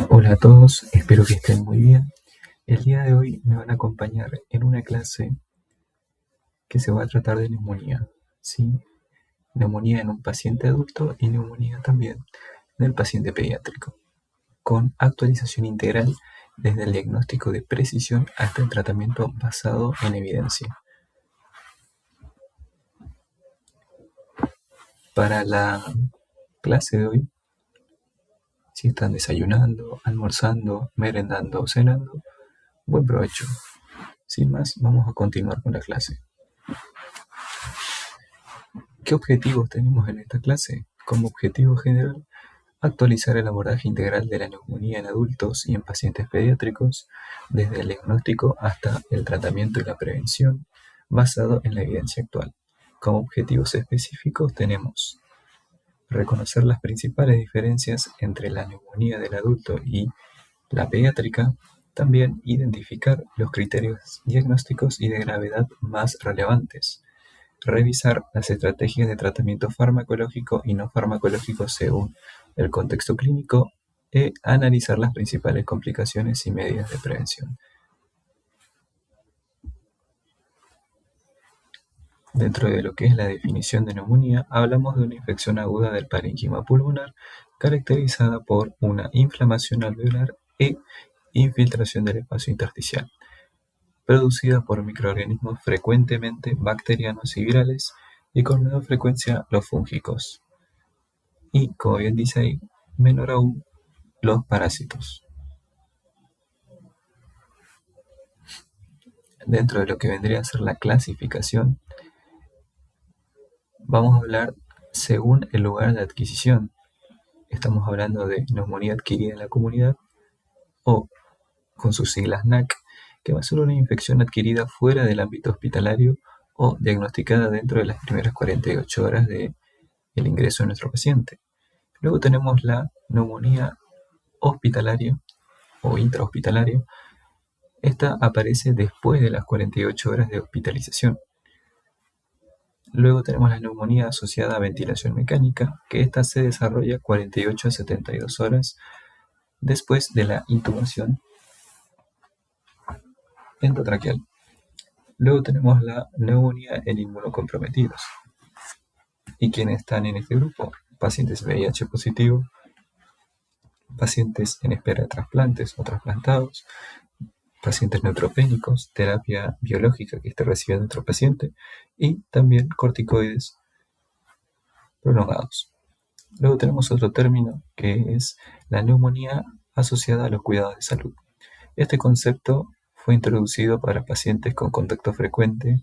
Hola a todos, espero que estén muy bien. El día de hoy me van a acompañar en una clase que se va a tratar de neumonía, ¿sí? Neumonía en un paciente adulto y neumonía también en el paciente pediátrico, con actualización integral desde el diagnóstico de precisión hasta el tratamiento basado en evidencia. Para la clase de hoy, si están desayunando, almorzando, merendando o cenando, buen provecho. Sin más, vamos a continuar con la clase. ¿Qué objetivos tenemos en esta clase? Como objetivo general, actualizar el abordaje integral de la neumonía en adultos y en pacientes pediátricos, desde el diagnóstico hasta el tratamiento y la prevención, basado en la evidencia actual. Como objetivos específicos tenemos reconocer las principales diferencias entre la neumonía del adulto y la pediátrica, también identificar los criterios diagnósticos y de gravedad más relevantes, revisar las estrategias de tratamiento farmacológico y no farmacológico según el contexto clínico e analizar las principales complicaciones y medidas de prevención. Dentro de lo que es la definición de neumonía, hablamos de una infección aguda del parénquima pulmonar caracterizada por una inflamación alveolar e infiltración del espacio intersticial, producida por microorganismos frecuentemente bacterianos y virales y con menor frecuencia los fúngicos. Y, como bien dice ahí, menor aún los parásitos. Dentro de lo que vendría a ser la clasificación, vamos a hablar según el lugar de adquisición. Estamos hablando de neumonía adquirida en la comunidad o, con sus siglas NAC, que va a ser una infección adquirida fuera del ámbito hospitalario o diagnosticada dentro de las primeras 48 horas del ingreso de nuestro paciente. Luego tenemos la neumonía hospitalaria o intrahospitalaria. Esta aparece después de las 48 horas de hospitalización. Luego tenemos la neumonía asociada a ventilación mecánica, que esta se desarrolla 48 a 72 horas después de la intubación endotraqueal. Luego tenemos la neumonía en inmunocomprometidos. ¿Y quiénes están en este grupo? Pacientes VIH positivo, pacientes en espera de trasplantes o trasplantados, pacientes neutropénicos, terapia biológica que esté recibiendo nuestro paciente y también corticoides prolongados. Luego tenemos otro término que es la neumonía asociada a los cuidados de salud. Este concepto fue introducido para pacientes con contacto frecuente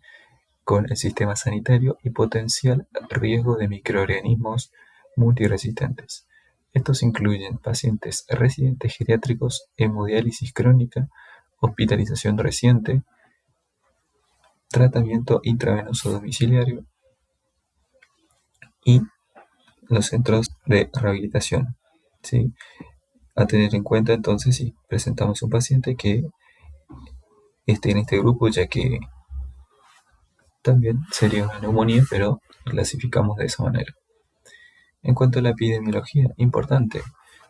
con el sistema sanitario y potencial riesgo de microorganismos multiresistentes. Estos incluyen pacientes residentes geriátricos, hemodiálisis crónica, hospitalización reciente, tratamiento intravenoso domiciliario y los centros de rehabilitación, ¿sí? A tener en cuenta entonces si presentamos un paciente que esté en este grupo, ya que también sería una neumonía, pero clasificamos de esa manera. En cuanto a la epidemiología, importante,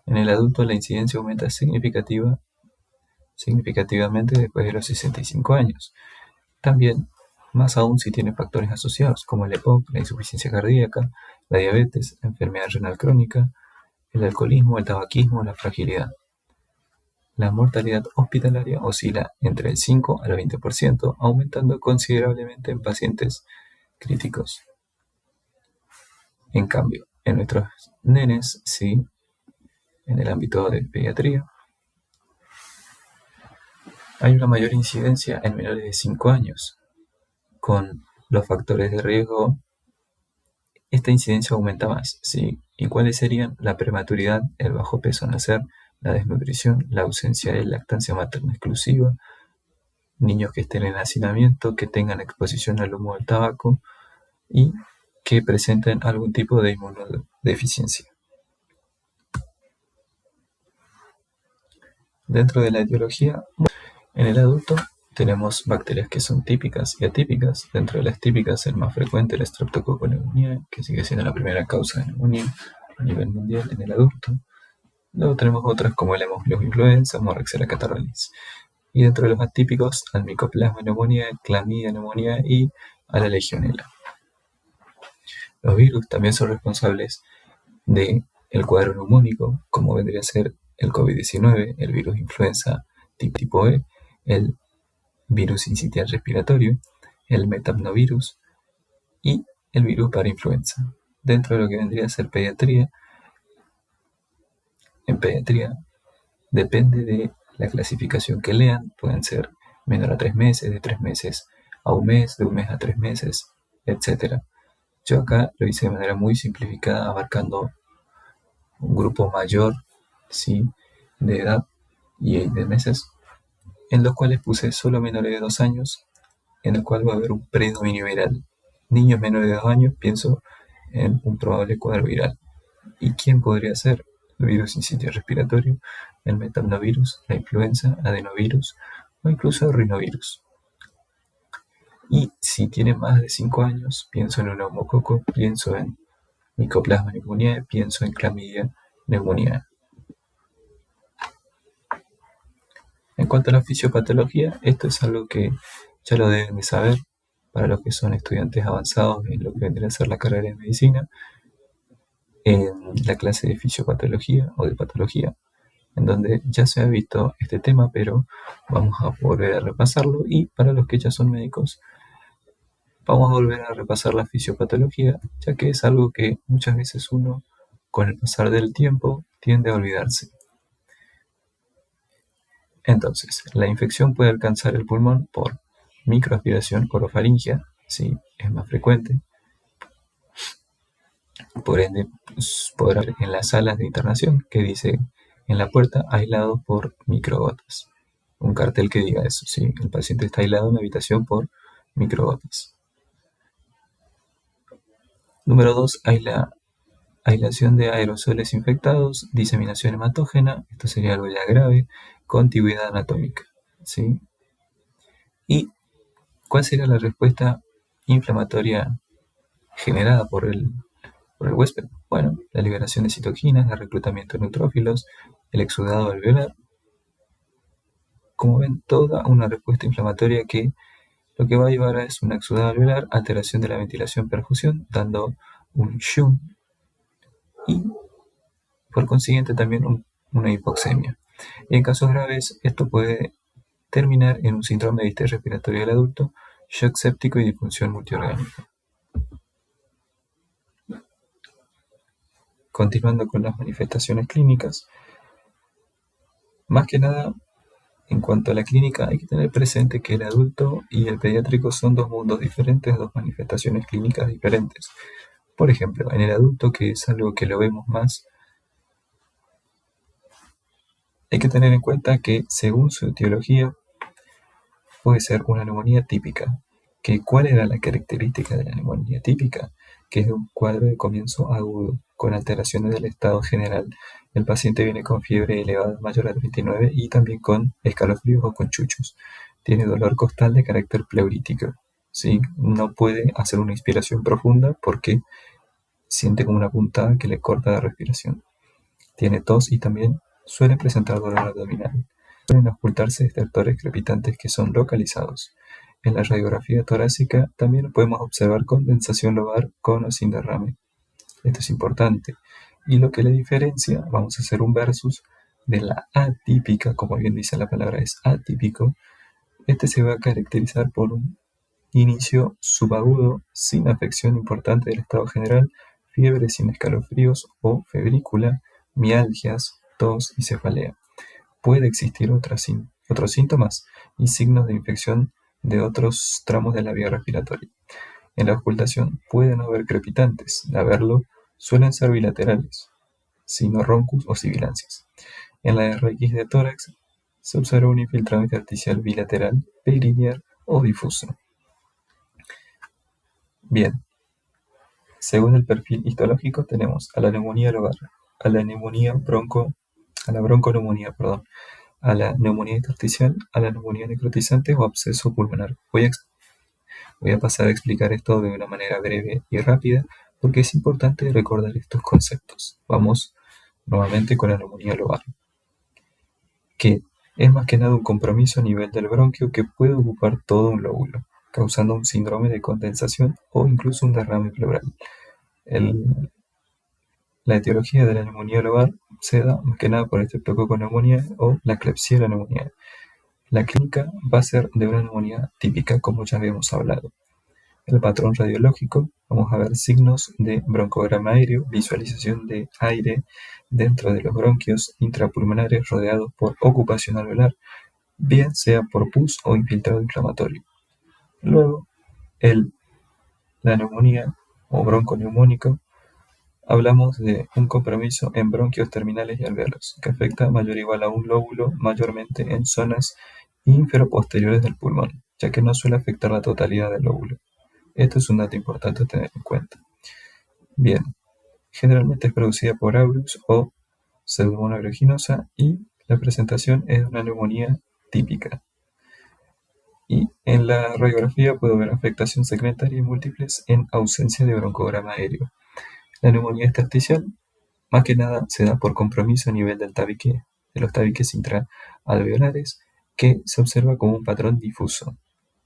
en el adulto la incidencia aumenta significativamente después de los 65 años. También, más aún si tiene factores asociados, como el EPOC, la insuficiencia cardíaca, la diabetes, la enfermedad renal crónica, el alcoholismo, el tabaquismo, la fragilidad. La mortalidad hospitalaria oscila entre el 5 al 20%, aumentando considerablemente en pacientes críticos. En cambio, en nuestros nenes, sí, en el ámbito de pediatría, hay una mayor incidencia en menores de 5 años. Con los factores de riesgo, esta incidencia aumenta más, ¿sí? ¿Y cuáles serían? La prematuridad, el bajo peso al nacer, la desnutrición, la ausencia de lactancia materna exclusiva, niños que estén en hacinamiento, que tengan exposición al humo del tabaco y que presenten algún tipo de inmunodeficiencia. Dentro de la etiología, en el adulto tenemos bacterias que son típicas y atípicas. Dentro de las típicas, el más frecuente, el Streptococcus pneumoniae, que sigue siendo la primera causa de neumonía a nivel mundial en el adulto. Luego tenemos otras como la Haemophilus influenza, Moraxella catarrhalis. Y dentro de los atípicos, al Mycoplasma neumonía, Clamidia neumonía y a la Legionela. Los virus también son responsables del cuadro neumónico, como vendría a ser el COVID-19, el virus influenza tipo E, el virus sincitial respiratorio, el metapnovirus y el virus parainfluenza. Dentro de lo que vendría a ser pediatría, en pediatría depende de la clasificación que lean, pueden ser menor a 3 meses, de 3 meses a un mes, de un mes a 3 meses, etc. Yo acá lo hice de manera muy simplificada, abarcando un grupo mayor, ¿sí?, de edad y de meses, en los cuales puse solo menores de 2 años, en el cual va a haber un predominio viral. Niños menores de 2 años, pienso en un probable cuadro viral. ¿Y quién podría ser? El virus sincitial respiratorio, el metapnovirus, la influenza, adenovirus o incluso el rinovirus. Y si tiene más de 5 años, pienso en un neumococo, pienso en Mycoplasma pneumoniae, pienso en Clamidia pneumoniae. En cuanto a la fisiopatología, esto es algo que ya lo deben de saber para los que son estudiantes avanzados en lo que vendría a ser la carrera de medicina, en la clase de fisiopatología o de patología, en donde ya se ha visto este tema, pero vamos a volver a repasarlo. Y para los que ya son médicos, vamos a volver a repasar la fisiopatología, ya que es algo que muchas veces uno, con el pasar del tiempo, tiende a olvidarse. Entonces, la infección puede alcanzar el pulmón por microaspiración orofaringia, sí, es más frecuente. Por ende, podrá ver en las salas de internación que dice en la puerta aislado por microgotas. Un cartel que diga eso, sí, el paciente está aislado en la habitación por microgotas. Número 2, aislación de aerosoles infectados, diseminación hematógena, esto sería algo ya grave, contigüidad anatómica, ¿sí? ¿Y cuál sería la respuesta inflamatoria generada por el huésped? Bueno, la liberación de citoquinas, el reclutamiento de neutrófilos, el exudado alveolar. Como ven, toda una respuesta inflamatoria que lo que va a llevar es un exudado alveolar, alteración de la ventilación-perfusión, dando un shunt y por consiguiente también una hipoxemia. Y en casos graves, esto puede terminar en un síndrome de distrés respiratorio del adulto, shock séptico y disfunción multiorgánica. Continuando con las manifestaciones clínicas, más que nada, en cuanto a la clínica, hay que tener presente que el adulto y el pediátrico son dos mundos diferentes, dos manifestaciones clínicas diferentes. Por ejemplo, en el adulto, que es algo que lo vemos más, hay que tener en cuenta que según su etiología puede ser una neumonía típica. ¿Cuál era la característica de la neumonía típica? Que es un cuadro de comienzo agudo, con alteraciones del estado general. El paciente viene con fiebre elevada mayor a 39 y también con escalofríos o con chuchos. Tiene dolor costal de carácter pleurítico, ¿sí? No puede hacer una inspiración profunda porque siente como una puntada que le corta la respiración. Tiene tos y también suele presentar dolor abdominal. Suelen ocultarse estertores crepitantes que son localizados. En la radiografía torácica también podemos observar condensación lobar con o sin derrame. Esto es importante. Y lo que le diferencia, vamos a hacer un versus de la atípica, como bien dice la palabra, es atípico. Este se va a caracterizar por un inicio subagudo sin afección importante del estado general, fiebre sin escalofríos o febrícula, mialgias, tos y cefalea. Puede existir otros síntomas y signos de infección de otros tramos de la vía respiratoria. En la auscultación puede no haber crepitantes, de haberlo suelen ser bilaterales, sino roncus o sibilancias. En la RX de tórax se observa un infiltrado intersticial bilateral, perilinear o difuso. Bien, según el perfil histológico tenemos a la neumonía lobar, a la bronconeumonía, a la neumonía intersticial, a la neumonía necrotizante o absceso pulmonar. Voy a pasar a explicar esto de una manera breve y rápida porque es importante recordar estos conceptos. Vamos nuevamente con la neumonía lobar, que es más que nada un compromiso a nivel del bronquio que puede ocupar todo un lóbulo, causando un síndrome de condensación o incluso un derrame pleural. La etiología de la neumonía lobar se da más que nada por estreptococo neumonía o la Klebsiella neumonía. La clínica va a ser de una neumonía típica, como ya habíamos hablado. El patrón radiológico, vamos a ver signos de broncograma aéreo, visualización de aire dentro de los bronquios intrapulmonares rodeados por ocupación alveolar, bien sea por pus o infiltrado inflamatorio. Luego, la neumonía o bronconeumónico, hablamos de un compromiso en bronquios terminales y alveolos, que afecta mayor o igual a un lóbulo, mayormente en zonas inferoposteriores del pulmón, ya que no suele afectar la totalidad del lóbulo. Esto es un dato importante a tener en cuenta. Bien, generalmente es producida por aureus o pseudomonas aeruginosa y la presentación es una neumonía típica. Y en la radiografía puede haber afectación segmentaria y múltiples en ausencia de broncograma aéreo. La neumonía intersticial, más que nada, se da por compromiso a nivel del tabique, de los tabiques intraalveolares, que se observa como un patrón difuso.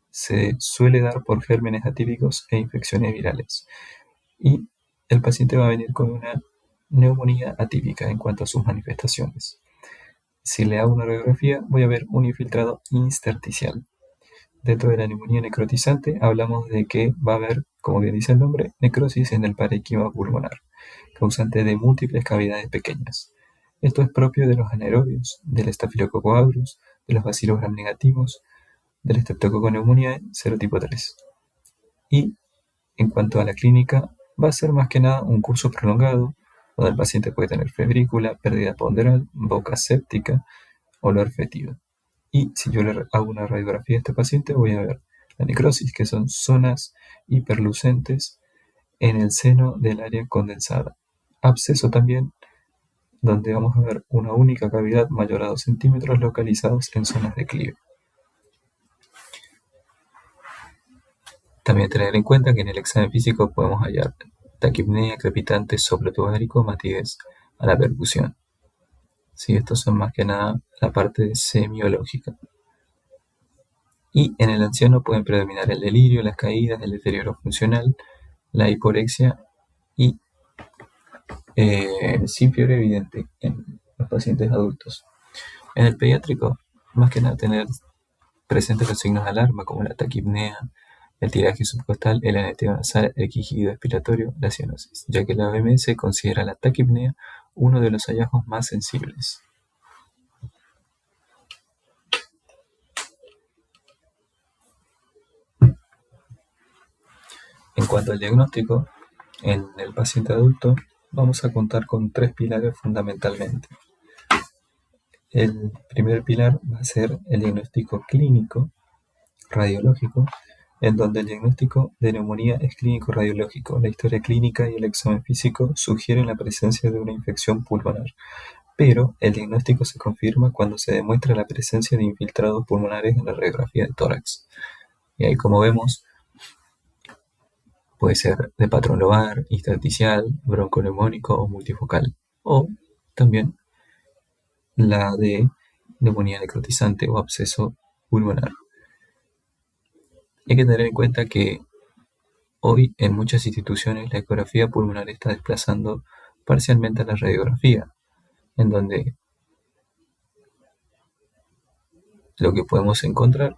Se suele dar por gérmenes atípicos e infecciones virales. Y el paciente va a venir con una neumonía atípica en cuanto a sus manifestaciones. Si le hago una radiografía, voy a ver un infiltrado intersticial. Dentro de la neumonía necrotizante hablamos de que va a haber, como bien dice el nombre, necrosis en el parénquima pulmonar, causante de múltiples cavidades pequeñas. Esto es propio de los anaerobios, del Staphylococcus aureus, de los Bacillus gram negativos, del Streptococcus pneumoniae serotipo 3. Y en cuanto a la clínica, va a ser más que nada un curso prolongado, donde el paciente puede tener febrícula, pérdida ponderal, boca séptica, olor fétido. Y si yo le hago una radiografía a este paciente, voy a ver la necrosis, que son zonas hiperlucentes en el seno del área condensada. Absceso también, donde vamos a ver una única cavidad mayor a 2 centímetros localizados en zonas de clive. También tener en cuenta que en el examen físico podemos hallar taquipnea, crepitante, soplo tubagárico, matidez a la percusión. Sí, estos son más que nada la parte semiológica. Y en el anciano pueden predominar el delirio, las caídas, el deterioro funcional, la hiporexia y sin fiebre evidente en los pacientes adultos. En el pediátrico, más que nada tener presentes los signos de alarma como la taquipnea, el tiraje subcostal, el aneteo nasal, el quejido expiratorio, la cianosis, ya que la OMS considera la taquipnea uno de los hallazgos más sensibles. En cuanto al diagnóstico, en el paciente adulto vamos a contar con 3 pilares fundamentalmente. El primer pilar va a ser el diagnóstico clínico radiológico, en donde el diagnóstico de neumonía es clínico radiológico. La historia clínica y el examen físico sugieren la presencia de una infección pulmonar, pero el diagnóstico se confirma cuando se demuestra la presencia de infiltrados pulmonares en la radiografía de tórax. Y ahí, como vemos, puede ser de patrón lobar, intersticial, bronconeumónico o multifocal, o también la de neumonía necrotizante o absceso pulmonar. Hay que tener en cuenta que hoy en muchas instituciones la ecografía pulmonar está desplazando parcialmente a la radiografía, en donde lo que podemos encontrar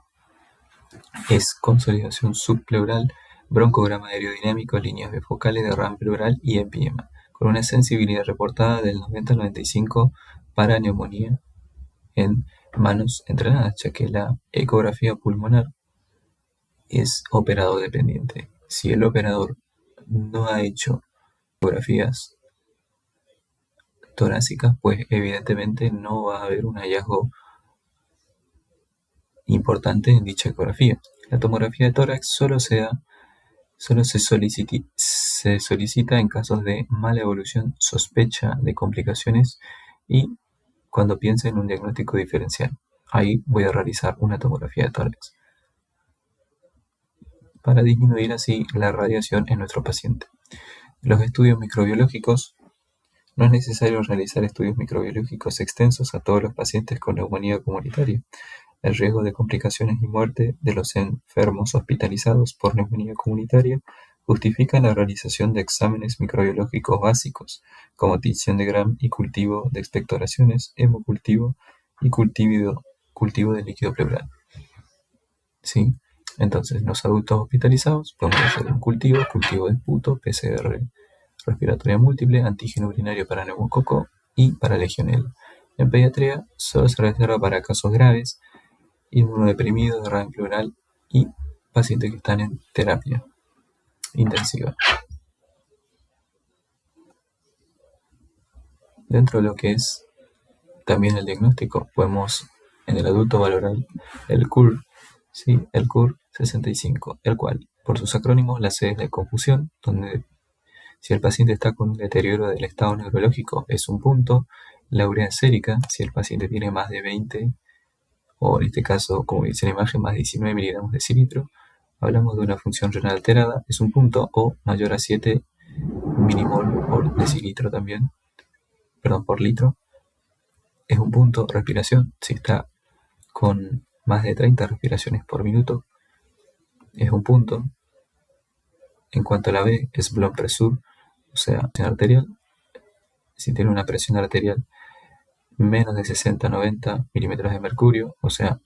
es consolidación subpleural, broncograma aerodinámico, líneas bifocales, derrame pleural y empiema, con una sensibilidad reportada del 90 al 95 para neumonía en manos entrenadas, ya que la ecografía pulmonar es operador dependiente. Si el operador no ha hecho ecografías torácicas, pues evidentemente no va a haber un hallazgo importante en dicha ecografía. La tomografía de tórax solo se solicita en casos de mala evolución, sospecha de complicaciones y cuando piensa en un diagnóstico diferencial. Ahí voy a realizar una tomografía de tórax para disminuir así la radiación en nuestro paciente. Los estudios microbiológicos, No es necesario realizar estudios microbiológicos extensos a todos los pacientes con neumonía comunitaria. El riesgo de complicaciones y muerte de los enfermos hospitalizados por neumonía comunitaria justifica la realización de exámenes microbiológicos básicos, como tinción de Gram y cultivo de expectoraciones, hemocultivo y cultivo de líquido pleural. ¿Sí? Entonces, los adultos hospitalizados podemos hacer un cultivo de esputo, PCR respiratoria múltiple, antígeno urinario para neumococo y para legionela. En pediatría solo se reserva para casos graves, inmunodeprimidos, derrame pleural y pacientes que están en terapia intensiva. Dentro de lo que es también el diagnóstico, podemos en el adulto valorar el CUR, ¿sí? El CUR 65, el cual, por sus acrónimos, la C es de confusión, donde si el paciente está con un deterioro del estado neurológico es un punto, la urea sérica, si el paciente tiene más de 20, o en este caso, como dice la imagen, más de 19 miligramos de cilitro, hablamos de una función renal alterada, es un punto, o mayor a 7 milimol por decilitro también, perdón, por litro, es un punto. Respiración, si está con más de 30 respiraciones por minuto, es un punto. En cuanto a la B, es blood pressure, o sea, presión arterial. Si tiene una presión arterial menos de 60-90 milímetros de mercurio, o sea,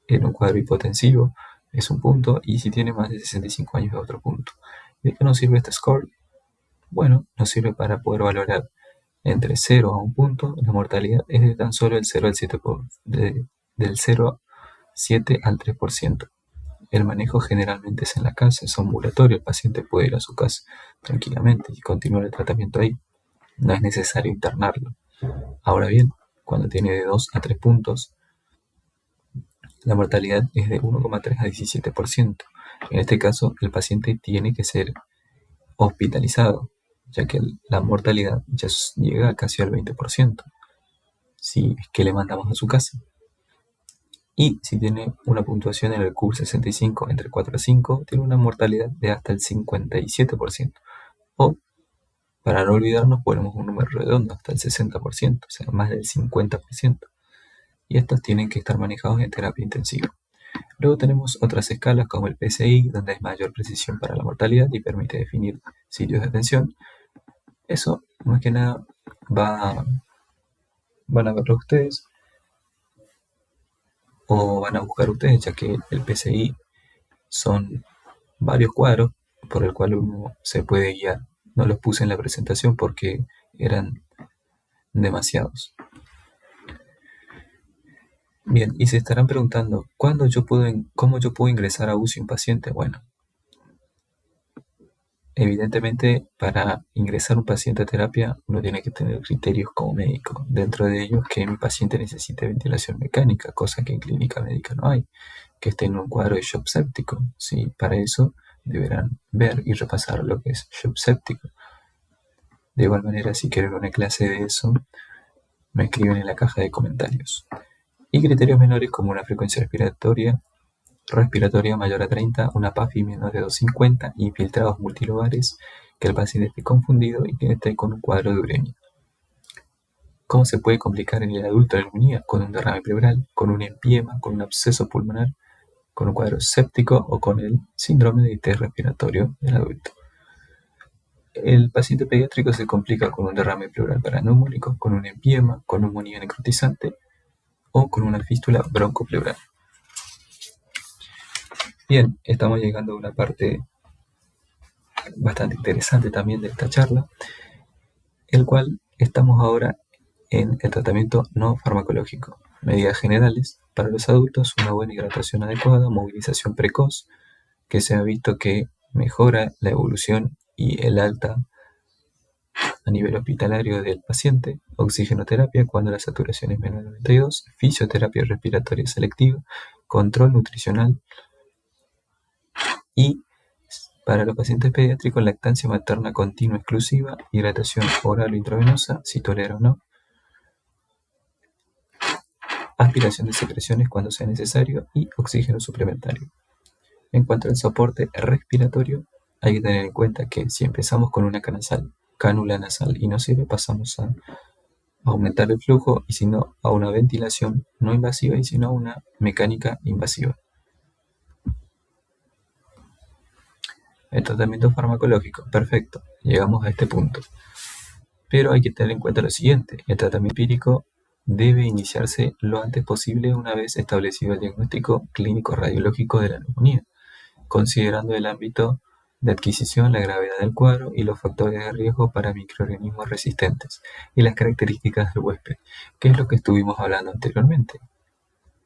en un cuadro hipotensivo, es un punto, y si tiene más de 65 años es otro punto. ¿De qué nos sirve este score? Bueno, nos sirve para poder valorar entre 0 a 1 punto, la mortalidad es de tan solo el 0 al 7 del 0,7 al 3%. El manejo generalmente es en la casa, es ambulatorio, el paciente puede ir a su casa tranquilamente y continuar el tratamiento ahí. No es necesario internarlo. Ahora bien, cuando tiene de 2 a 3 puntos, la mortalidad es de 1,3 a 17%. En este caso, el paciente tiene que ser hospitalizado, ya que la mortalidad ya llega casi al 20%, si es que le mandamos a su casa. Y si tiene una puntuación en el CUR 65 entre 4 a 5, tiene una mortalidad de hasta el 57%. O, para no olvidarnos, ponemos un número redondo, hasta el 60%, o sea, más del 50%. Y estos tienen que estar manejados en terapia intensiva. Luego tenemos otras escalas como el PSI, donde hay mayor precisión para la mortalidad y permite definir sitios de atención. Eso, más que nada, van a verlo ustedes o van a buscar ustedes, ya que el PSI son varios cuadros por el cual uno se puede guiar. No los puse en la presentación porque eran demasiados. Bien, y se estarán preguntando, ¿cómo yo puedo ingresar a UCI un paciente? Bueno, evidentemente para ingresar un paciente a terapia uno tiene que tener criterios como médico. Dentro de ellos que mi paciente necesite ventilación mecánica, cosa que en clínica médica no hay, que esté en un cuadro de shock séptico. ¿Sí? Para eso deberán ver y repasar lo que es shock séptico. De igual manera, si quieren una clase de eso, me escriben en la caja de comentarios. Y criterios menores como una frecuencia respiratoria mayor a 30, una PAFI menor de 250, infiltrados multilobares, que el paciente esté confundido y que esté con un cuadro de uremia. ¿Cómo se puede complicar en el adulto la neumonía? Con un derrame pleural, con un empiema, con un absceso pulmonar, con un cuadro séptico o con el síndrome de distrés respiratorio del adulto. El paciente pediátrico se complica con un derrame pleural paraneumónico, con un empiema, con neumonía necrotizante o con una fístula broncopleural. Bien, estamos llegando a una parte bastante interesante también de esta charla, el cual estamos ahora en el tratamiento no farmacológico. Medidas generales para los adultos: una buena hidratación adecuada, movilización precoz, que se ha visto que mejora la evolución y el alta a nivel hospitalario del paciente, oxigenoterapia cuando la saturación es menor de 92, fisioterapia respiratoria selectiva, control nutricional y para los pacientes pediátricos lactancia materna continua exclusiva, hidratación oral o intravenosa, si tolera o no, aspiración de secreciones cuando sea necesario y oxígeno suplementario. En cuanto al soporte respiratorio, hay que tener en cuenta que si empezamos con una canasal cánula nasal y no sirve, pasamos a aumentar el flujo y si no a una ventilación no invasiva y si no a una mecánica invasiva. El tratamiento farmacológico, perfecto, llegamos a este punto. Pero hay que tener en cuenta lo siguiente, el tratamiento empírico debe iniciarse lo antes posible una vez establecido el diagnóstico clínico radiológico de la neumonía, considerando el ámbito de adquisición, la gravedad del cuadro y los factores de riesgo para microorganismos resistentes y las características del huésped, que es lo que estuvimos hablando anteriormente.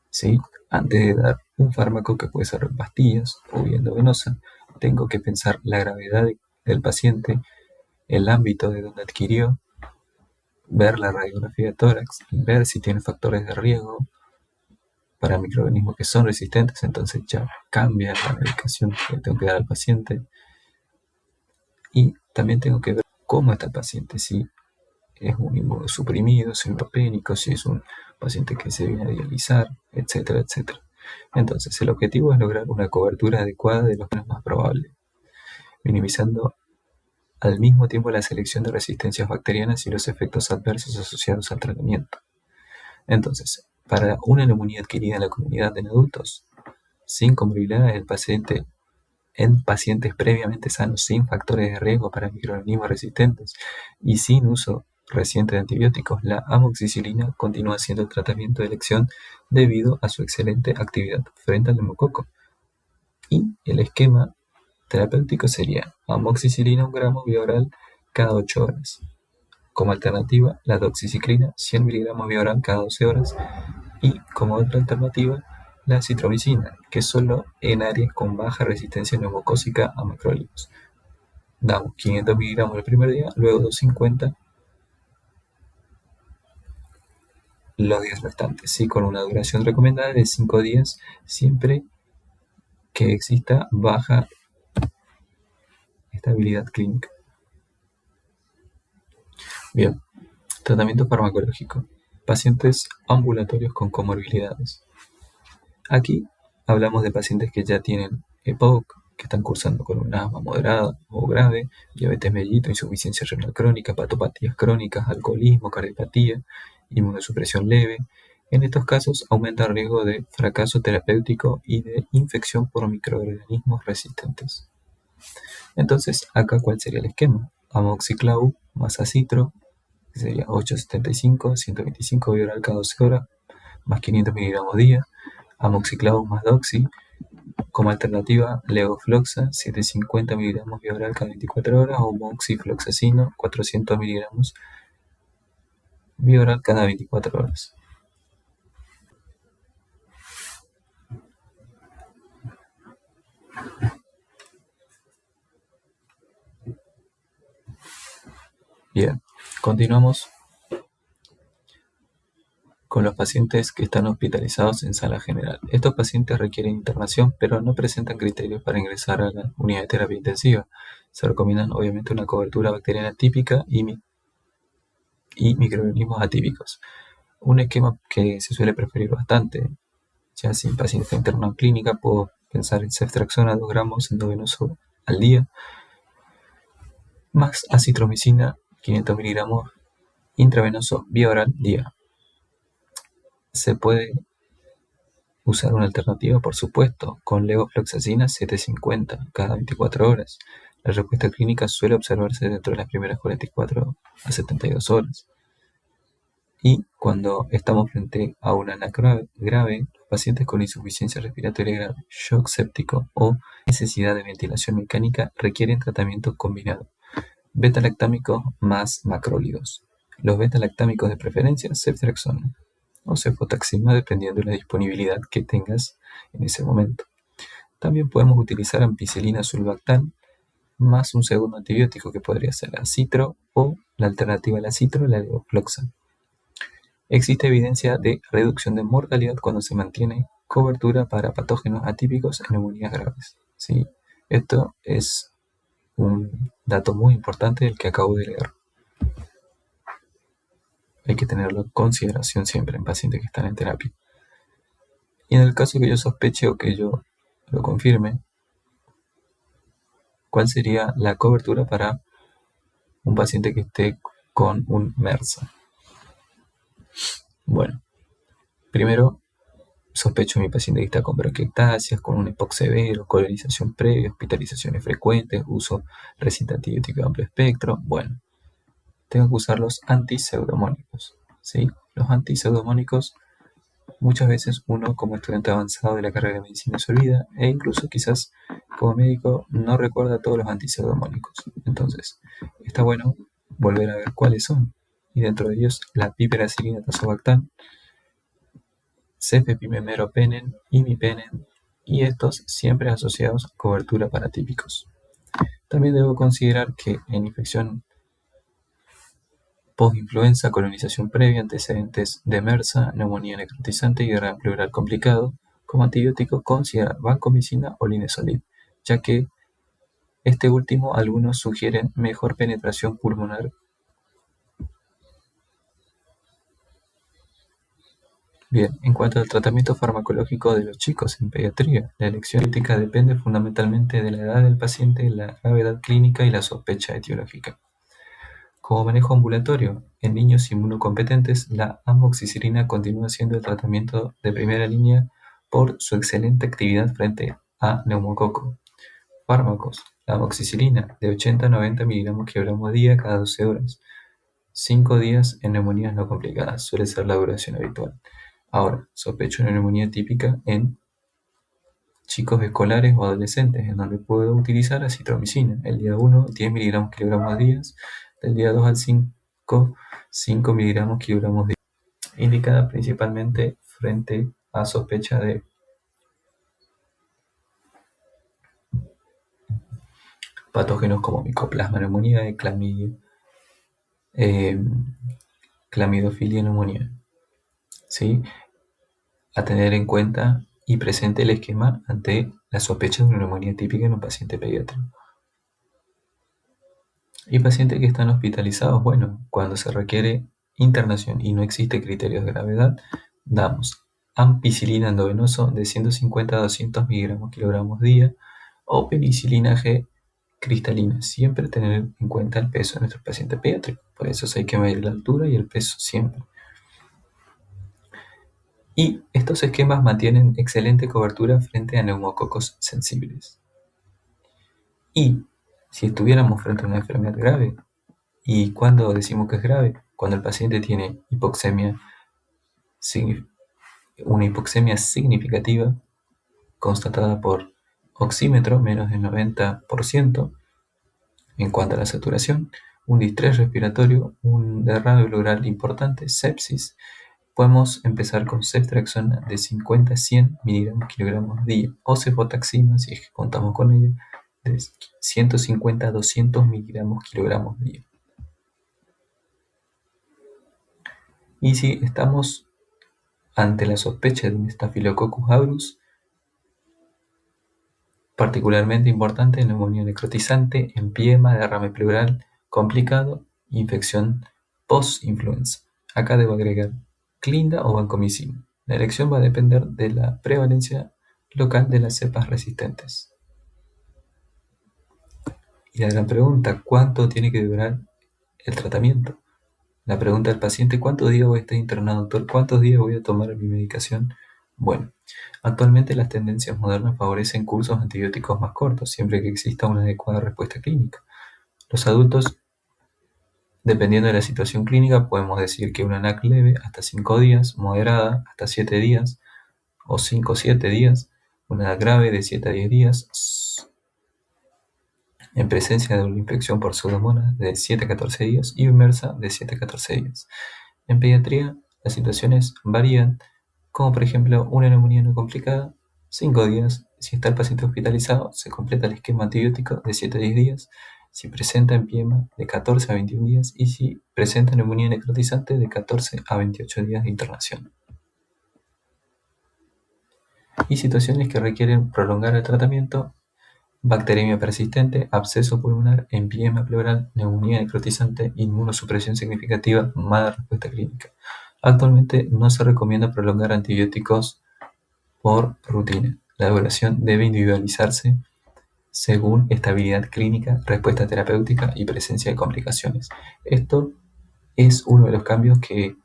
¿Sí? Antes de dar un fármaco que puede ser en pastillas o vía endovenosa, tengo que pensar la gravedad del paciente, el ámbito de donde adquirió, ver la radiografía de tórax, ver si tiene factores de riesgo para microorganismos que son resistentes, entonces ya cambia la medicación que tengo que dar al paciente. Y también tengo que ver cómo está el paciente, si es un inmunosuprimido, si es un neutropénico, si es un paciente que se viene a dializar, etcétera, etcétera. Entonces, el objetivo es lograr una cobertura adecuada de los casos más probables, minimizando al mismo tiempo la selección de resistencias bacterianas y los efectos adversos asociados al tratamiento. Entonces, para una neumonía adquirida en la comunidad en adultos, sin comorbilidades del paciente en pacientes previamente sanos, sin factores de riesgo para microorganismos resistentes y sin uso reciente de antibióticos, la amoxicilina continúa siendo el tratamiento de elección debido a su excelente actividad frente al neumococo. Y el esquema terapéutico sería amoxicilina 1 gramo vía oral cada 8 horas. Como alternativa, la doxiciclina 100 miligramos vía oral cada 12 horas. Y como otra alternativa, la citromicina, que es solo en áreas con baja resistencia neumocócica a macrólidos. Damos 500 miligramos el primer día, luego 250 los días restantes, ¿sí? Con una duración recomendada de 5 días, siempre que exista baja estabilidad clínica. Bien, tratamiento farmacológico. Pacientes ambulatorios con comorbilidades. Aquí hablamos de pacientes que ya tienen EPOC, que están cursando con un asma moderada o grave, diabetes mellito, insuficiencia renal crónica, patopatías crónicas, alcoholismo, cardiopatía, inmunosupresión leve. En estos casos aumenta el riesgo de fracaso terapéutico y de infección por microorganismos resistentes. Entonces, acá, ¿cuál sería el esquema? Amoxiclau más acitro, que sería 875, 125 vía oral cada 12 horas, más 500 miligramos día. Amoxiclau más doxi, como alternativa levofloxa 750 miligramos vía oral cada 24 horas o moxifloxacino 400 miligramos vía oral cada 24 horas. Bien, continuamos con los pacientes que están hospitalizados en sala general. Estos pacientes requieren internación, pero no presentan criterios para ingresar a la unidad de terapia intensiva. Se recomiendan obviamente una cobertura bacteriana típica y microorganismos atípicos. Un esquema que se suele preferir bastante, ya si el paciente está internado en clínica, puedo pensar en ceftriaxona 2 gramos endovenoso al día, más acitromicina 500 miligramos intravenoso vía oral día. Se puede usar una alternativa, por supuesto, con levofloxacina 750 cada 24 horas. La respuesta clínica suele observarse dentro de las primeras 44 a 72 horas. Y cuando estamos frente a una ANA grave, los pacientes con insuficiencia respiratoria grave, shock séptico o necesidad de ventilación mecánica requieren tratamiento combinado. Beta-lactámicos más macrólidos. Los beta-lactámicos de preferencia, ceftriaxona o cefotaxima, dependiendo de la disponibilidad que tengas en ese momento. También podemos utilizar ampicilina sulbactam más un segundo antibiótico que podría ser la citro o la alternativa a la citro, la levofloxa. Existe evidencia de reducción de mortalidad cuando se mantiene cobertura para patógenos atípicos en neumonías graves. ¿Sí? Esto es un dato muy importante el que acabo de leer. Hay que tenerlo en consideración siempre en pacientes que están en terapia. Y en el caso que yo sospeche o que yo lo confirme, ¿cuál sería la cobertura para un paciente que esté con un MRSA. Bueno, primero sospecho mi paciente que está con bronquiectasias, con un EPOC severo, colonización previa, hospitalizaciones frecuentes, uso reciente antibiótico de amplio espectro. Bueno, tengo que usar los antiseudomónicos, ¿sí? Los antiseudomónicos, muchas veces uno como estudiante avanzado de la carrera de medicina se olvida e incluso quizás como médico no recuerda todos los antiseudomónicos. Entonces, está bueno volver a ver cuáles son. Y dentro de ellos, la piperacilina tazobactam, cefepime-meropenem, imipenem, y estos siempre asociados a cobertura paratípicos. También debo considerar que en infección postinfluenza, colonización previa, antecedentes de MRSA, neumonía necrotizante y derrame pleural complicado, como antibiótico considerar vancomicina o linezolid, ya que este último algunos sugieren mejor penetración pulmonar. Bien, en cuanto al tratamiento farmacológico de los chicos en pediatría, la elección crítica depende fundamentalmente de la edad del paciente, la gravedad clínica y la sospecha etiológica. Como manejo ambulatorio, en niños inmunocompetentes, la amoxicilina continúa siendo el tratamiento de primera línea por su excelente actividad frente a neumococo. Fármacos: la amoxicilina de 80 a 90 mg/kg día cada 12 horas. 5 días en neumonías no complicadas, suele ser la duración habitual. Ahora, sospecho una neumonía típica en chicos escolares o adolescentes, en donde puedo utilizar acitromicina. El día 1, 10 mg/kg día. Del día 2 al 5, 5 mg/kg día. Indicada principalmente frente a sospecha de patógenos como Mycoplasma pneumoniae, clamidofilia neumonía. ¿Sí? A tener en cuenta y presente el esquema ante la sospecha de una neumonía típica en un paciente pediátrico. Y pacientes que están hospitalizados, bueno, cuando se requiere internación y no existe criterios de gravedad, damos ampicilina endovenoso de 150 a 200 mg/kg día o penicilina G cristalina. Siempre tener en cuenta el peso de nuestro paciente pediátrico. Por eso hay que medir la altura y el peso siempre. Y estos esquemas mantienen excelente cobertura frente a neumococos sensibles. Y si estuviéramos frente a una enfermedad grave, ¿y cuándo decimos que es grave? Cuando el paciente tiene una hipoxemia significativa constatada por oxímetro, menos del 90% en cuanto a la saturación, un distrés respiratorio, un derrame pleural importante, sepsis. Podemos empezar con ceftriaxona de 50 a 100 mg/kg día o cefotaxima, si es que contamos con ella, de 150 a 200 mg/kg día. Y si estamos ante la sospecha de un Staphylococcus aureus, particularmente importante, neumonía necrotizante, empiema, derrame pleural complicado, infección post-influenza. Acá debo agregar clinda o vancomicina. La elección va a depender de la prevalencia local de las cepas resistentes. Y la gran pregunta, ¿cuánto tiene que durar el tratamiento? La pregunta del paciente, ¿cuántos días voy a estar internado, doctor? ¿Cuántos días voy a tomar mi medicación? Bueno, actualmente las tendencias modernas favorecen cursos antibióticos más cortos, siempre que exista una adecuada respuesta clínica. Los adultos, dependiendo de la situación clínica, podemos decir que una NAC leve hasta 5 días, moderada hasta 7 días o 5 o 7 días, una NAC grave de 7 a 10 días, en presencia de una infección por pseudomonas de 7 a 14 días y un MRSA de 7 a 14 días. En pediatría, las situaciones varían, como por ejemplo una neumonía no complicada, 5 días. Si está el paciente hospitalizado, se completa el esquema antibiótico de 7 a 10 días. Si presenta empiema, de 14 a 21 días. Y si presenta neumonía necrotizante, de 14 a 28 días de internación. Y situaciones que requieren prolongar el tratamiento: bacteremia persistente, absceso pulmonar, empiema pleural, neumonía necrotizante, inmunosupresión significativa, mala respuesta clínica. Actualmente no se recomienda prolongar antibióticos por rutina. La duración debe individualizarse según estabilidad clínica, respuesta terapéutica y presencia de complicaciones. Esto es uno de los cambios que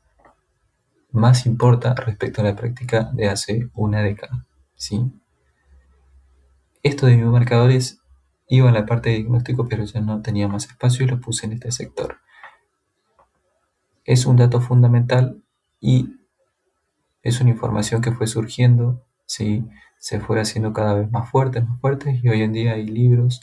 más importa respecto a la práctica de hace una década, ¿sí? Esto de biomarcadores iba en la parte de diagnóstico, pero ya no tenía más espacio y lo puse en este sector. Es un dato fundamental y es una información que fue surgiendo, ¿sí? Se fue haciendo cada vez más fuertes, y hoy en día hay libros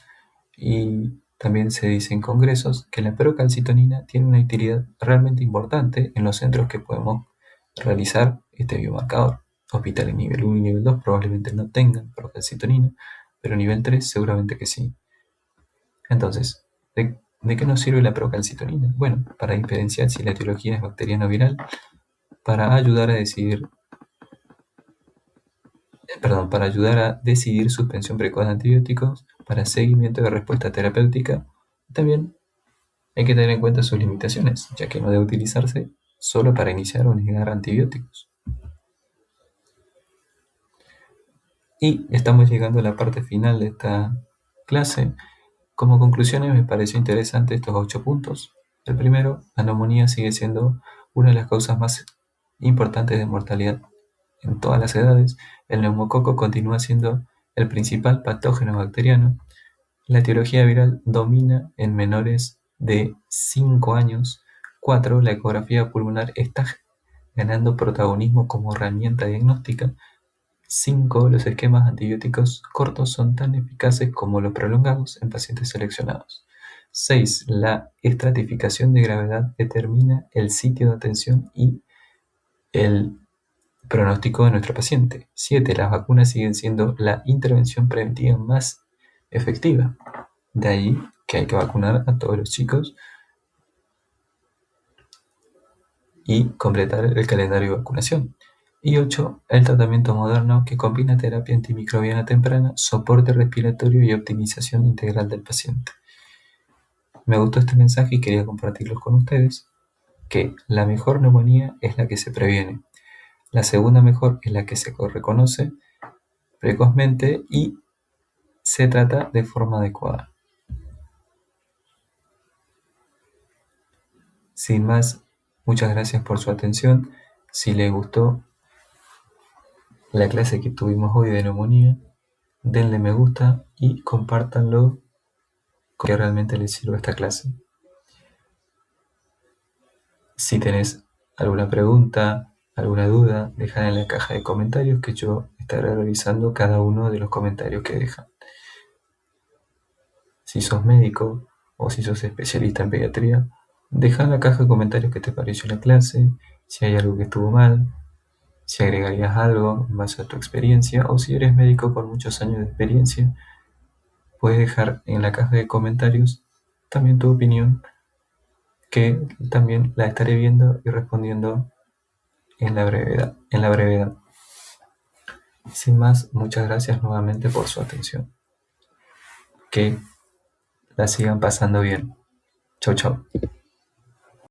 y también se dice en congresos que la procalcitonina tiene una utilidad realmente importante en los centros que podemos realizar este biomarcador. Hospitales nivel 1 y nivel 2 probablemente no tengan procalcitonina, pero nivel 3 seguramente que sí. Entonces, ¿de qué nos sirve la procalcitonina? Bueno, para diferenciar si la etiología es bacteriana o viral, para ayudar a decidir suspensión precoz de antibióticos, para seguimiento de respuesta terapéutica. También hay que tener en cuenta sus limitaciones, ya que no debe utilizarse solo para iniciar o negar antibióticos. Y estamos llegando a la parte final de esta clase. Como conclusiones me pareció interesante estos 8 puntos. El primero, la neumonía sigue siendo una de las causas más importantes de mortalidad en todas las edades. El neumococo continúa siendo el principal patógeno bacteriano. La etiología viral domina en menores de 5 años. 4. La ecografía pulmonar está ganando protagonismo como herramienta diagnóstica. 5. Los esquemas antibióticos cortos son tan eficaces como los prolongados en pacientes seleccionados. 6. La estratificación de gravedad determina el sitio de atención y el pronóstico de nuestro paciente. 7. Las vacunas siguen siendo la intervención preventiva más efectiva. De ahí que hay que vacunar a todos los chicos y completar el calendario de vacunación. Y 8. El tratamiento moderno que combina terapia antimicrobiana temprana, soporte respiratorio y optimización integral del paciente. Me gustó este mensaje y quería compartirlo con ustedes, que la mejor neumonía es la que se previene. La segunda mejor es la que se reconoce precozmente y se trata de forma adecuada. Sin más, muchas gracias por su atención. Si les gustó la clase que tuvimos hoy de neumonía, denle me gusta y compártanlo que realmente les sirva esta clase. Si tenés alguna pregunta, alguna duda, déjala en la caja de comentarios que yo estaré revisando cada uno de los comentarios que dejan. Si sos médico o si sos especialista en pediatría, deja en la caja de comentarios qué te pareció la clase, si hay algo que estuvo mal, si agregarías algo en base a tu experiencia, o si eres médico con muchos años de experiencia, puedes dejar en la caja de comentarios también tu opinión, que también la estaré viendo y respondiendo en la brevedad. Sin más, muchas gracias nuevamente por su atención. Que la sigan pasando bien. Chau, chau.